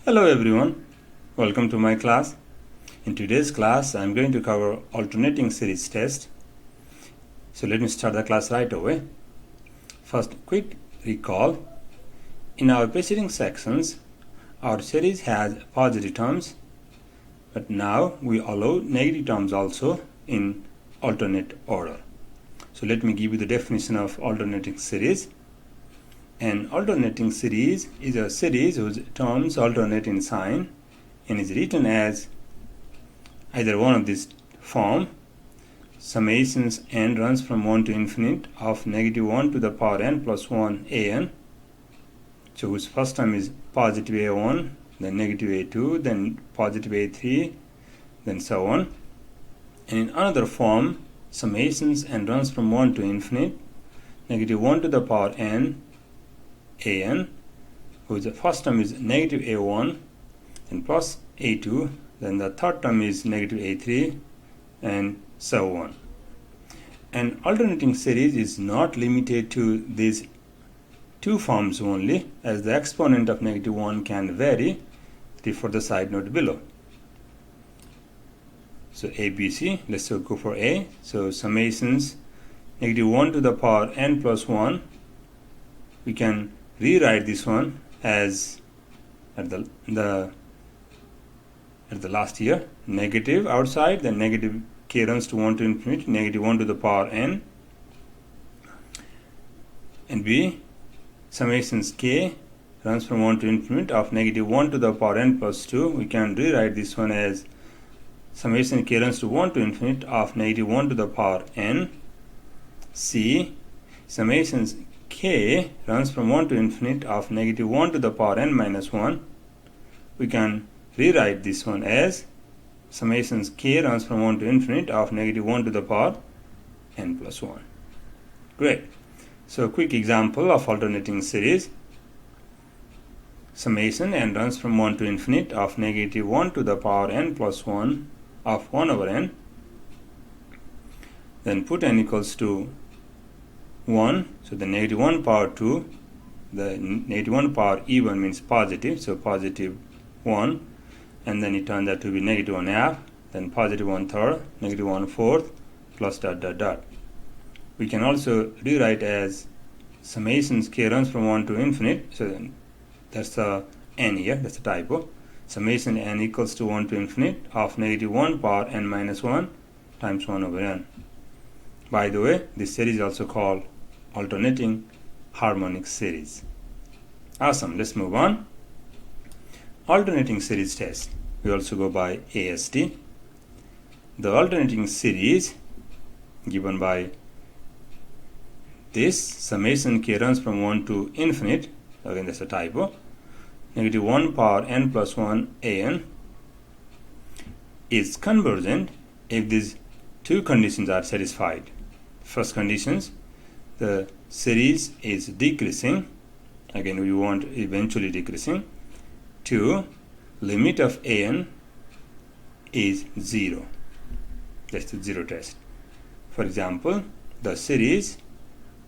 Hello everyone, welcome to my class. In today's class, I'm going to cover alternating series test. So let me start the class right away. First, quick recall. In our preceding sections, our series has positive terms, but now we allow negative terms also in alternate order. So let me give you the definition of alternating series. An alternating series is a series whose terms alternate in sign and is written as either one of this form, summations n runs from 1 to infinite of -1 to the power n plus 1 an. So whose first term is positive a1, then negative a2, then positive a3, then so on. And in another form, summations n runs from 1 to infinite, -1 to the power n an, whose first term is negative a1, then plus a2, then the third term is negative a3, and so on. An alternating series is not limited to these two forms only, as the exponent of -1 can vary. Refer the side note below. So ABC, let's go for A. So summations -1 to the power n plus 1, we can rewrite this one as at the last year, negative outside, then negative k runs to 1 to infinity, -1 to the power n, and B, summations k runs from 1 to infinite of -1 to the power n plus 2. We can rewrite this one as summation k runs to 1 to infinite of -1 to the power n. C, summations k runs from 1 to infinite of -1 to the power n minus 1. We can rewrite this one as summations k runs from 1 to infinite of -1 to the power n plus 1. Great. So a quick example of alternating series. Summation n runs from 1 to infinite of -1 to the power n plus 1 of 1 over n. Then put n equals to 1, so the -1 power 2, the -1 power even means positive, so positive 1, and then it turned out to be -1 half, then positive 1/3, -1 fourth, plus dot dot dot. We can also rewrite as summations k runs from 1 to infinite, so then that's the n here, that's a typo. Summation n equals to 1 to infinite of -1 power n minus 1 times 1 over n. By the way, this series is also called alternating harmonic series. Awesome, let's move on. Alternating series test. We also go by AST. The alternating series given by this summation k runs from 1 to infinite, again that's a typo, -1 power n plus 1 an is convergent if these two conditions are satisfied. First conditions, the series is decreasing, again we want eventually decreasing. 2, limit of an is 0. That's the zero test. For example, the series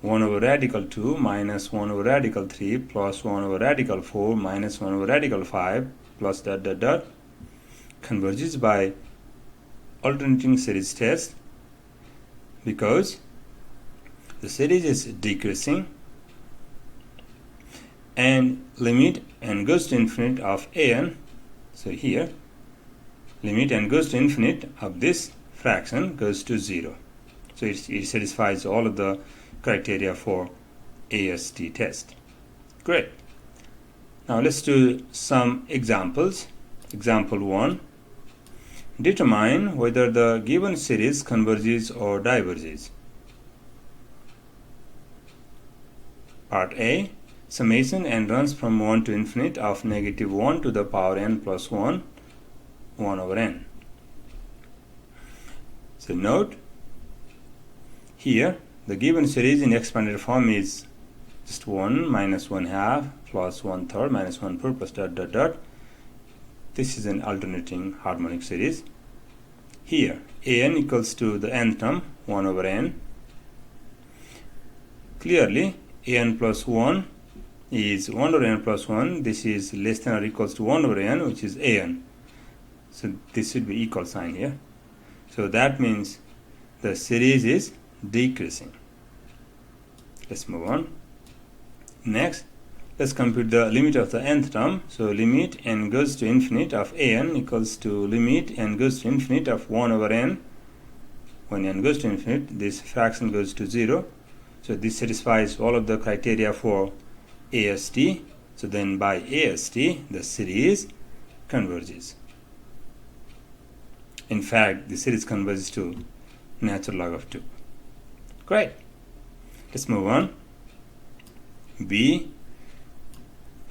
1 over radical 2 minus 1 over radical 3 plus 1 over radical 4 minus 1 over radical 5 plus dot dot dot converges by alternating series test because the series is decreasing and limit n goes to infinite of an. So here, limit n goes to infinite of this fraction goes to 0. So it satisfies all of the criteria for AST test. Great. Now let's do some examples. Example 1. Determine whether the given series converges or diverges. Part A. Summation n runs from 1 to infinite of -1 to the power n plus 1, 1 over n. So note, here the given series in expanded form is just 1 minus 1 half plus 1/3 minus 1/4 plus dot dot dot. This is an alternating harmonic series. Here an equals to the nth term 1 over n. Clearly an plus 1 is 1 over n plus 1. This is less than or equals to 1 over n, which is an. So this should be equal sign here. So that means the series is decreasing. Let's move on. Next, let's compute the limit of the nth term. So limit n goes to infinite of an equals to limit n goes to infinite of 1 over n. When n goes to infinite, this fraction goes to 0. So this satisfies all of the criteria for AST. So then by AST, the series converges. In fact, the series converges to natural log of 2. Great. Let's move on. B.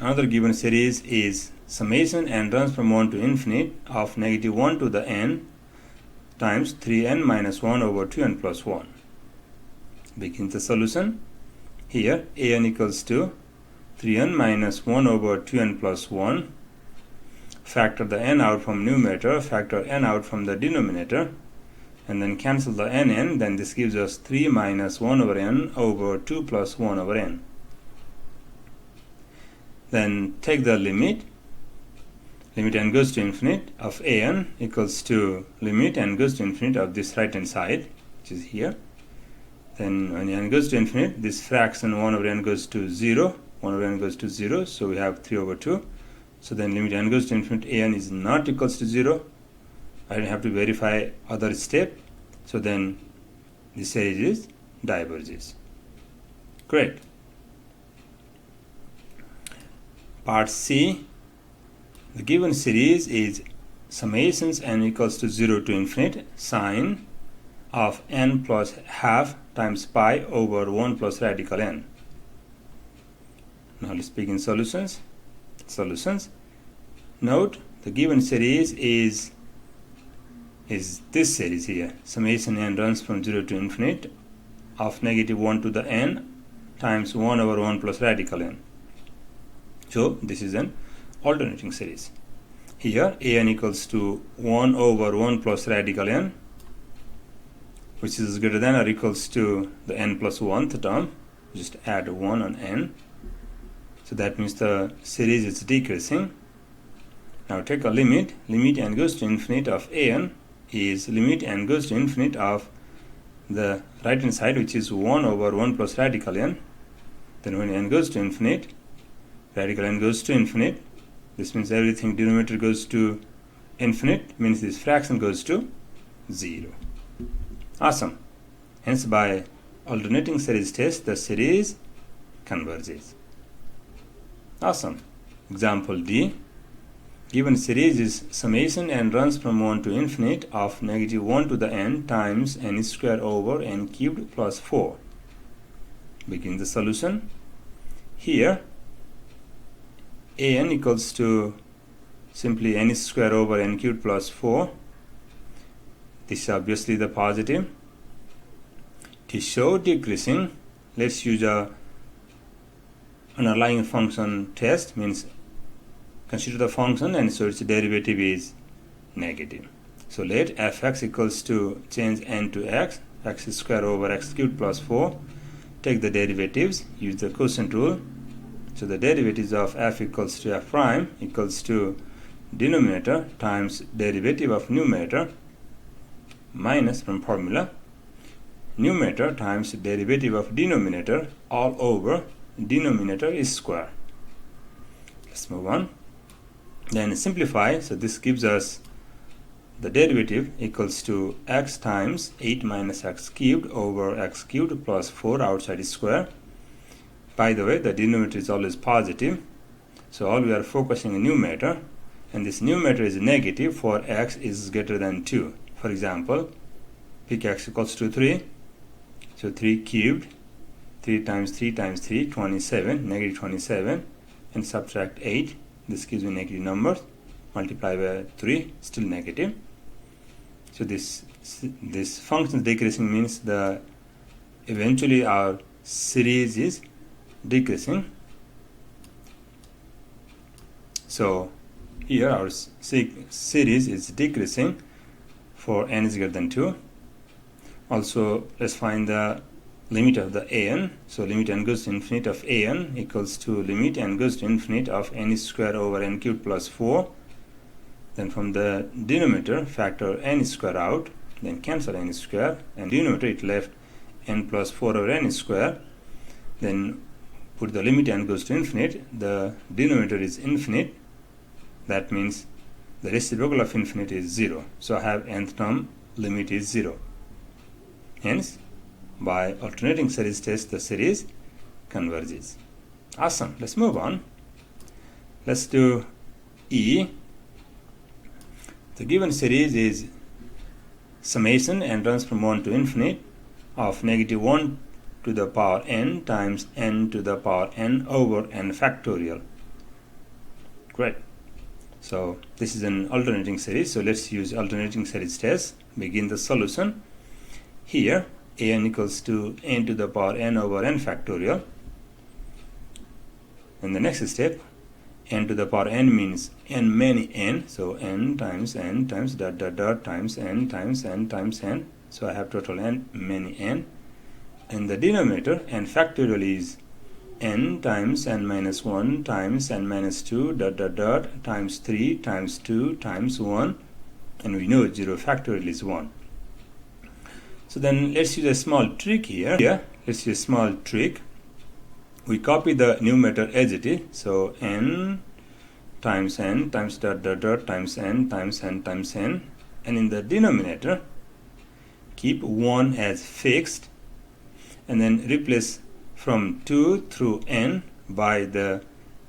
Another given series is summation n runs from 1 to infinite of negative 1 to the n times 3n minus 1 over 2n plus 1. Begins the solution. Here, an equals to 3n minus 1 over 2n plus 1. Factor the n out from numerator, factor n out from the denominator, and then cancel the n. Then this gives us 3 minus 1 over n over 2 plus 1 over n. Then take the limit n goes to infinite of an equals to limit n goes to infinite of this right hand side, which is here. Then when n goes to infinite, this fraction 1 over n goes to 0, 1 over n goes to 0, so we have 3 over 2. So then limit n goes to infinite, an is not equals to 0. I don't have to verify other step. So then this series is diverges. Great. Part C. The given series is summations n equals to 0 to infinite sine of n plus half times pi over 1 plus radical n. Now let's begin solutions. Note the given series is this series here. Summation n runs from 0 to infinite of negative 1 to the n times 1 over 1 plus radical n. So this is an alternating series. Here an equals to 1 over 1 plus radical n, which is greater than or equals to the n plus 1th term. Just add 1 on n. So that means the series is decreasing. Now take a limit n goes to infinite of an is limit n goes to infinite of the right hand side, which is 1 over 1 plus radical n. Then when n goes to infinite, radical n goes to infinite. This means everything denominator goes to infinite, means this fraction goes to 0. Awesome. Hence by alternating series test, the series converges. Awesome. Example D. Given series is summation n runs from 1 to infinite of negative 1 to the n times n square over n cubed plus 4. Begin the solution. Here an equals to simply n square over n cubed plus 4. This is obviously the positive. To show decreasing, let's use a underlying function test, means consider the function and so its derivative is negative. So let fx equals to change n to x square over x cubed plus 4. Take the derivatives, use the quotient rule. So the derivatives of f equals to f prime equals to denominator times derivative of numerator minus from formula numerator times derivative of denominator all over denominator is square. Let's move on. Then simplify. So this gives us the derivative equals to x times 8 minus x cubed over x cubed plus 4 outside is square. By the way, the denominator is always positive. So all we are focusing on numerator, and this numerator is negative for x is greater than 2. For example, pick x equals to 3. So 3 cubed, 3 times 3 times 3, 27, negative 27, and subtract 8. This gives me negative numbers. Multiply by 3, still negative. So this function decreasing means the eventually our series is decreasing. So here our series is decreasing for n is greater than 2. Also, let's find the limit of the an. So limit n goes to infinite of an equals to limit n goes to infinite of n square over n cubed plus 4. Then from the denominator, factor n square out, then cancel n square, and denominator it left n plus 4 over n square. Then put the limit n goes to infinite, the denominator is infinite, that means the reciprocal of infinite is 0. So I have nth term limit is 0. Hence, by alternating series test, the series converges. Awesome. Let's move on. Let's do E. The given series is summation n runs from 1 to infinite of negative 1 to the power n times n to the power n over n factorial. Great. So this is an alternating series. So let's use alternating series test. Begin the solution. Here an equals to n to the power n over n factorial. And the next step, n to the power n means n many n. So n times dot dot dot times n times n times n. So I have total n many n. And the denominator n factorial is n times n minus 1 times n minus 2 dot dot dot times 3 times 2 times 1, and we know 0 factorial is 1. So then let's use a small trick here. Let's use a small trick. We copy the numerator as it is. So n times dot dot dot times n times n times n, and in the denominator keep 1 as fixed, and then replace from 2 through n by the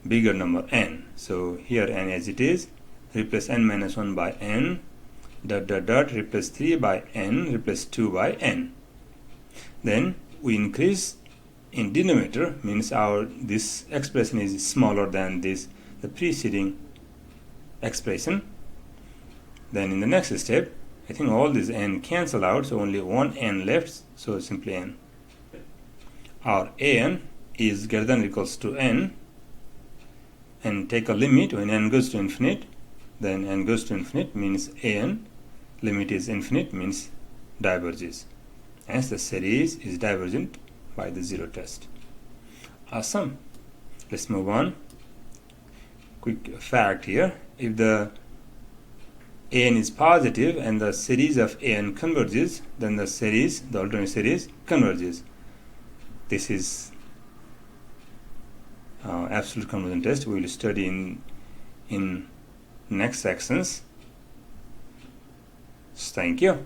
bigger number n. So here n as it is, replace n minus 1 by n, dot dot dot, replace 3 by n, replace 2 by n. Then we increase in denominator, means this expression is smaller than the preceding expression. Then in the next step, I think all these n cancel out, so only one n left, so simply n. Our an is greater than or equals to n, and take a limit when n goes to infinite. Then n goes to infinite means an, limit is infinite means diverges. Hence the series is divergent by the zero test. Awesome. Let's move on. Quick fact here. If the an is positive and the series of an converges, then the alternate series converges. This is absolute convergence test. We will study in next sections. Thank you.